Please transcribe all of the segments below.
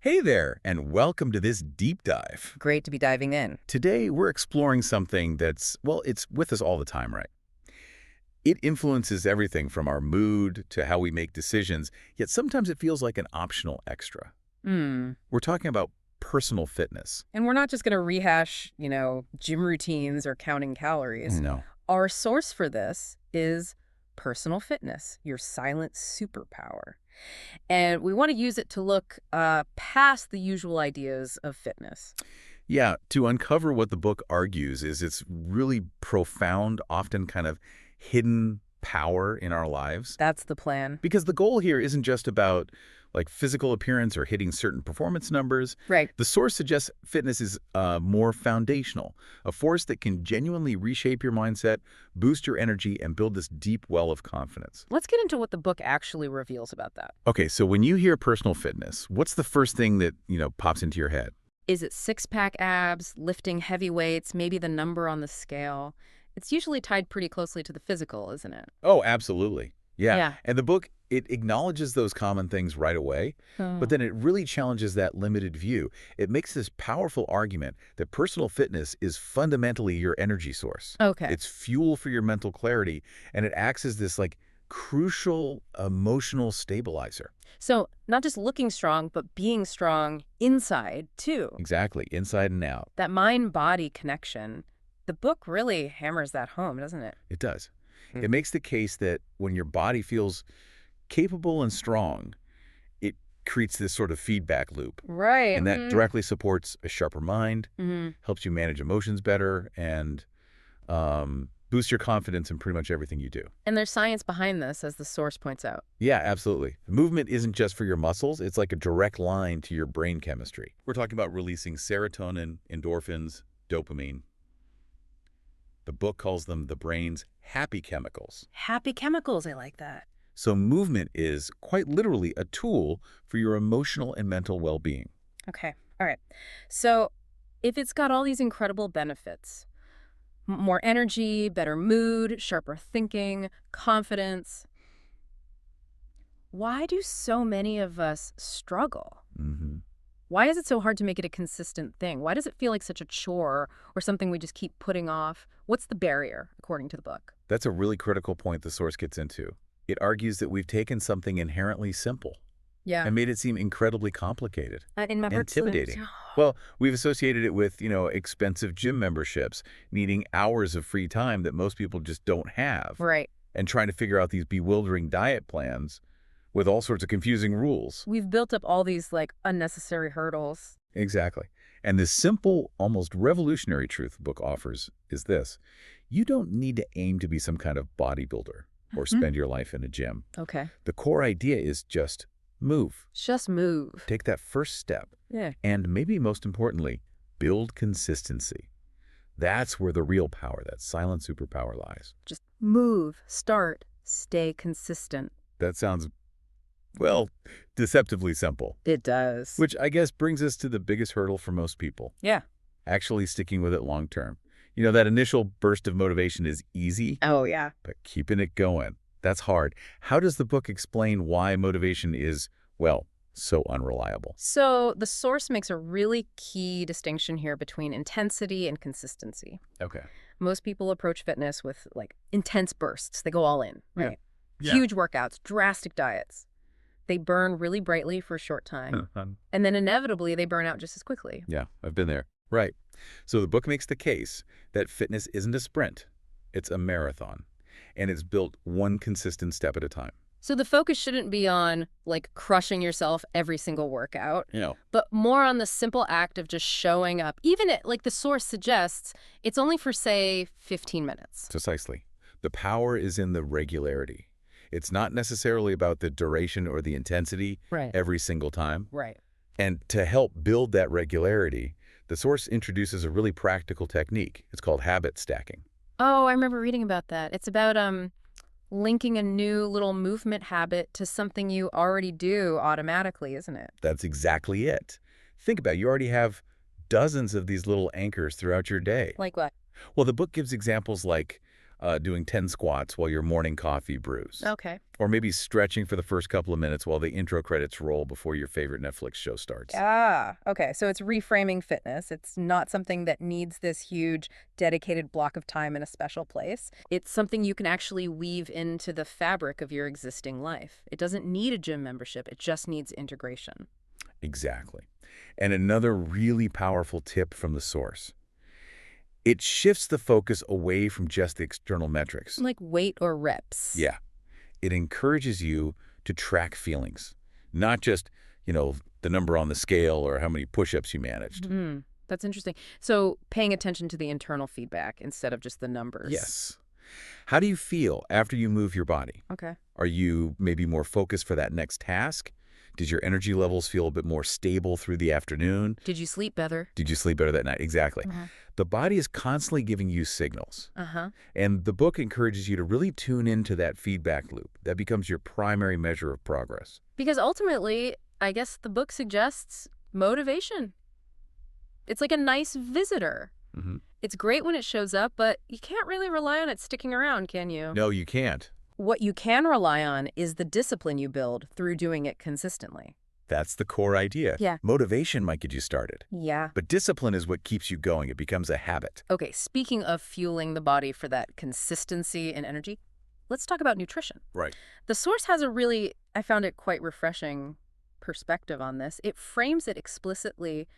Hey there, and welcome to this deep dive. Great to be diving in. Today, we're exploring something that's, well, it's with us all the time, right? It influences everything from our mood to how we make decisions, yet sometimes it feels like an optional extra. Hmm. We're talking about personal fitness. And we're not just going to rehash, gym routines or counting calories. No. Our source for this is personal fitness, your silent superpower. And we want to use it to look past the usual ideas of fitness. Yeah, to uncover what the book argues is its really profound, often kind of hidden power in our lives. That's the plan. Because the goal here isn't just about like physical appearance or hitting certain performance numbers. Right. The source suggests fitness is more foundational, a force that can genuinely reshape your mindset, boost your energy, and build this deep well of confidence. Let's get into what the book actually reveals about that. Okay, so when you hear personal fitness, what's the first thing that, pops into your head? Is it six-pack abs, lifting heavy weights, maybe the number on the scale? It's usually tied pretty closely to the physical, isn't it? Oh, absolutely. Yeah. Yeah. And the book, it acknowledges those common things right away, Oh. but then it really challenges that limited view. It makes this powerful argument that personal fitness is fundamentally your energy source. Okay. It's fuel for your mental clarity, and it acts as this like crucial emotional stabilizer. So not just looking strong, but being strong inside, too. Exactly, inside and out. That mind-body connection, the book really hammers that home, doesn't it? It does. Hmm. It makes the case that when your body feels capable and strong, it creates this sort of feedback loop. Right. And that directly supports a sharper mind, Mm-hmm. helps you manage emotions better, and boosts your confidence in pretty much everything you do. And there's science behind this, as the source points out. Yeah, absolutely. Movement isn't just for your muscles. It's like a direct line to your brain chemistry. We're talking about releasing serotonin, endorphins, dopamine. The book calls them the brain's happy chemicals. Happy chemicals, I like that. So movement is quite literally a tool for your emotional and mental well-being. Okay. All right. So if it's got all these incredible benefits, more energy, better mood, sharper thinking, confidence, why do so many of us struggle? Mm-hmm. Why is it so hard to make it a consistent thing? Why does it feel like such a chore or something we just keep putting off? What's the barrier, according to the book? That's a really critical point the source gets into. It argues that we've taken something inherently simple Yeah. and made it seem incredibly complicated, In my intimidating. Well, we've associated it with, expensive gym memberships, needing hours of free time that most people just don't have, Right. and trying to figure out these bewildering diet plans with all sorts of confusing rules. We've built up all these, unnecessary hurdles. Exactly. And this simple, almost revolutionary truth the book offers is this. You don't need to aim to be some kind of bodybuilder or spend your life in a gym. Okay. The core idea is just move. Just move. Take that first step. Yeah. And maybe most importantly, build consistency. That's where the real power, that silent superpower lies. Just move, start, stay consistent. That sounds, well, deceptively simple. It does. Which I guess brings us to the biggest hurdle for most people. Yeah. Actually sticking with it long term. That initial burst of motivation is easy, Oh, yeah. but keeping it going, that's hard. How does the book explain why motivation is, well, so unreliable? So the source makes a really key distinction here between intensity and consistency. Okay. Most people approach fitness with intense bursts. They go all in, Yeah. right? Yeah. Huge workouts, drastic diets. They burn really brightly for a short time. And then inevitably they burn out just as quickly. Yeah, I've been there. Right. So the book makes the case that fitness isn't a sprint. It's a marathon. And it's built one consistent step at a time. So the focus shouldn't be on crushing yourself every single workout, You know, but more on the simple act of just showing up. Even like the source suggests, it's only for, say, 15 minutes. precisely. The power is in the regularity. It's not necessarily about the duration or the intensity Right. every single time. Right. And to help build that regularity, the source introduces a really practical technique. It's called habit stacking. Oh, I remember reading about that. It's about linking a new little movement habit to something you already do automatically, isn't it? That's exactly it. Think about it. You already have dozens of these little anchors throughout your day. Like what? Well, the book gives examples like doing 10 squats while your morning coffee brews. Okay. Or maybe stretching for the first couple of minutes while the intro credits roll before your favorite Netflix show starts. Ah, okay. So it's reframing fitness. It's not something that needs this huge dedicated block of time in a special place. It's something you can actually weave into the fabric of your existing life. It doesn't need a gym membership. It just needs integration. Exactly. And another really powerful tip from the source. It shifts the focus away from just the external metrics. Like weight or reps. Yeah. It encourages you to track feelings, not just, the number on the scale or how many push-ups you managed. That's interesting. So paying attention to the internal feedback instead of just the numbers. Yes. How do you feel after you move your body? Okay. Are you maybe more focused for that next task? Did your energy levels feel a bit more stable through the afternoon? Did you sleep better? Did you sleep better that night? Exactly. Uh-huh. The body is constantly giving you signals. Uh-huh. And the book encourages you to really tune into that feedback loop. That becomes your primary measure of progress. Because ultimately, I guess the book suggests motivation. It's like a nice visitor. Mm-hmm. It's great when it shows up, but you can't really rely on it sticking around, can you? No, you can't. What you can rely on is the discipline you build through doing it consistently. That's the core idea. Yeah. Motivation might get you started. Yeah. But discipline is what keeps you going. It becomes a habit. Okay, speaking of fueling the body for that consistency and energy, let's talk about nutrition. Right. The source has I found it quite refreshing perspective on this. It frames it explicitly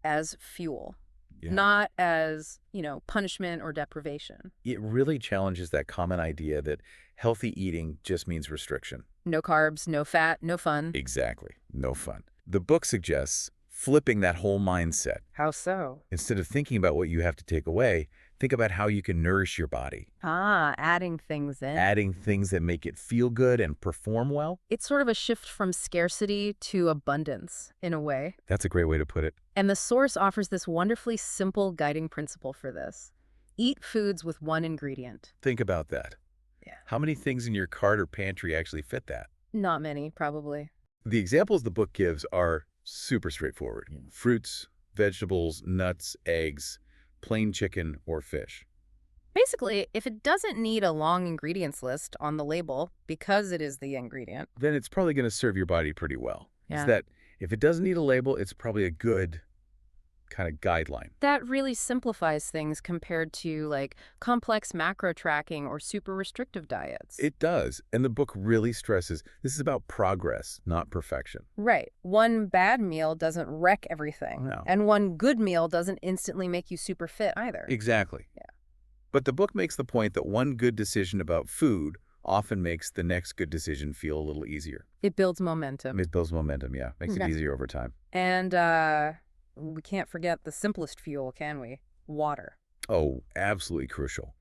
as fuel, not as, punishment or deprivation. It really challenges that common idea that healthy eating just means restriction. No carbs, no fat, no fun. Exactly. No fun. The book suggests flipping that whole mindset. How so? Instead of thinking about what you have to take away, think about how you can nourish your body. Adding things in. Adding things that make it feel good and perform well. It's sort of a shift from scarcity to abundance, in a way. That's a great way to put it. And the source offers this wonderfully simple guiding principle for this. Eat foods with one ingredient. Think about that. Yeah. How many things in your cart or pantry actually fit that? Not many, probably. The examples the book gives are super straightforward. Fruits, vegetables, nuts, eggs, plain chicken, or fish. Basically, if it doesn't need a long ingredients list on the label because it is the ingredient. Then it's probably going to serve your body pretty well. Yeah. It's that if it doesn't need a label, it's probably a good kind of guideline. That really simplifies things compared to complex macro tracking or super restrictive diets. It does. And the book really stresses this is about progress, not perfection. Right. One bad meal doesn't wreck everything. No. And one good meal doesn't instantly make you super fit either. Exactly. Yeah. But the book makes the point that one good decision about food often makes the next good decision feel a little easier. It builds momentum. It builds momentum, yeah. Makes it easier over time. And we can't forget the simplest fuel, can we? Water. Oh, absolutely crucial.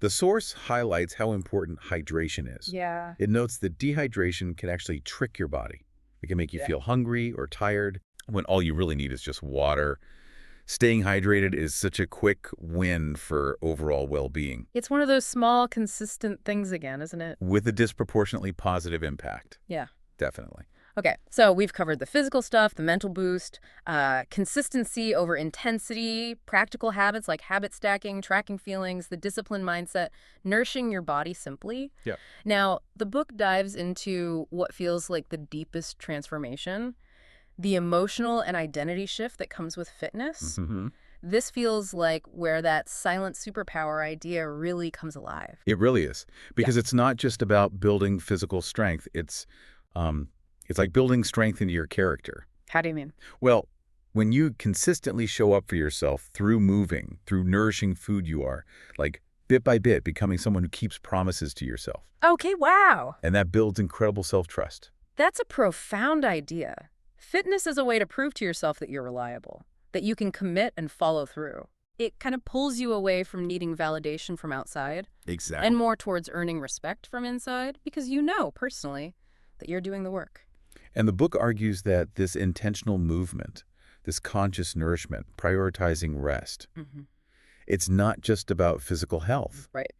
The source highlights how important hydration is. Yeah. It notes that dehydration can actually trick your body. It can make you feel hungry or tired when all you really need is just water. Staying hydrated is such a quick win for overall well-being. It's one of those small, consistent things again, isn't it? With a disproportionately positive impact. Yeah. Definitely. Okay, so we've covered the physical stuff, the mental boost, consistency over intensity, practical habits like habit stacking, tracking feelings, the discipline mindset, nourishing your body simply. Yeah. Now, the book dives into what feels like the deepest transformation, the emotional and identity shift that comes with fitness. Mm-hmm. This feels like where that silent superpower idea really comes alive. It really is. Because it's not just about building physical strength. It's like building strength into your character. How do you mean? Well, when you consistently show up for yourself through moving, through nourishing food you are, like bit by bit becoming someone who keeps promises to yourself. Okay, wow. And that builds incredible self-trust. That's a profound idea. Fitness is a way to prove to yourself that you're reliable, that you can commit and follow through. It kind of pulls you away from needing validation from outside. Exactly. And more towards earning respect from inside because you know personally that you're doing the work. And the book argues that this intentional movement, this conscious nourishment, prioritizing rest, it's not just about physical health. Right.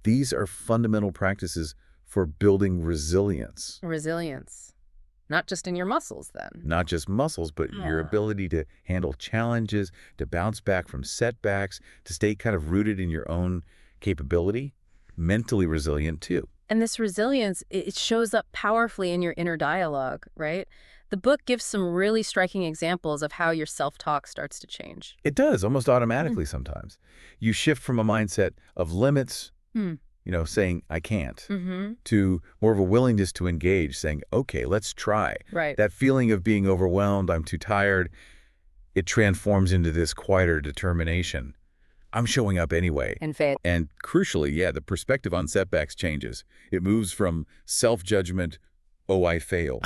These are fundamental practices for building resilience. Resilience. Not just in your muscles, then. Not just muscles, but your ability to handle challenges, to bounce back from setbacks, to stay kind of rooted in your own capability. mentally resilient too. And this resilience, it shows up powerfully in your inner dialogue, right? The book gives some really striking examples of how your self-talk starts to change. It does, almost Mm. automatically sometimes. You shift from a mindset of limits, Hmm. saying, I can't, Mm-hmm. to more of a willingness to engage, saying, okay, let's try. Right. That feeling of being overwhelmed, I'm too tired, it transforms into this quieter determination. I'm showing up anyway. And faith. And crucially, yeah, the perspective on setbacks changes. It moves from self-judgment, oh, I failed,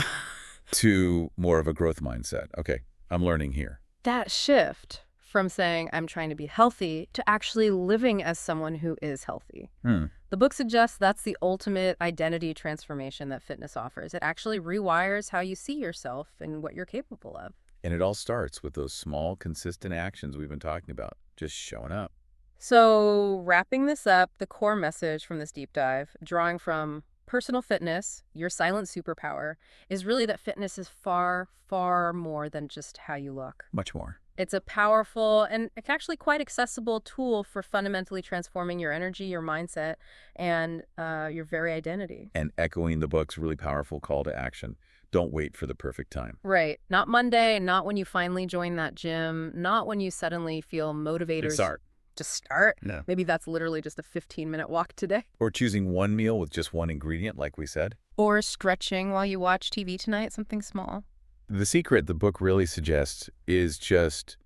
to more of a growth mindset. Okay, I'm learning here. That shift from saying, I'm trying to be healthy, to actually living as someone who is healthy. Hmm. The book suggests that's the ultimate identity transformation that fitness offers. It actually rewires how you see yourself and what you're capable of. And it all starts with those small, consistent actions we've been talking about, just showing up. So, wrapping this up, the core message from this deep dive, drawing from personal fitness, your silent superpower, is really that fitness is far, far more than just how you look. Much more. It's a powerful and actually quite accessible tool for fundamentally transforming your energy, your mindset, and your very identity. And echoing the book's really powerful call to action. Don't wait for the perfect time. Right. Not Monday, not when you finally join that gym, not when you suddenly feel motivated. Start. Just start. No. Maybe that's literally just a 15-minute walk today. Or choosing one meal with just one ingredient, like we said. Or stretching while you watch TV tonight, something small. The secret the book really suggests is just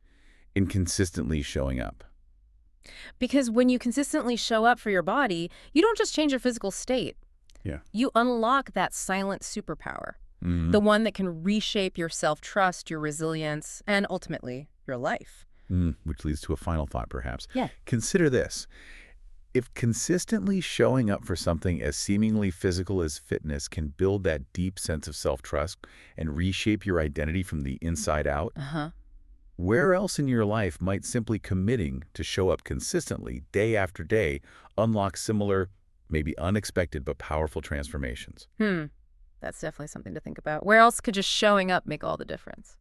in consistently showing up. Because when you consistently show up for your body, you don't just change your physical state. Yeah. You unlock that silent superpower, Mhm. the one that can reshape your self-trust, your resilience, and ultimately, your life. Which leads to a final thought, perhaps. Yeah. Consider this. If consistently showing up for something as seemingly physical as fitness can build that deep sense of self-trust and reshape your identity from the inside out, Uh-huh. where else in your life might simply committing to show up consistently, day after day, unlock similar, maybe unexpected but powerful transformations? That's definitely something to think about. Where else could just showing up make all the difference?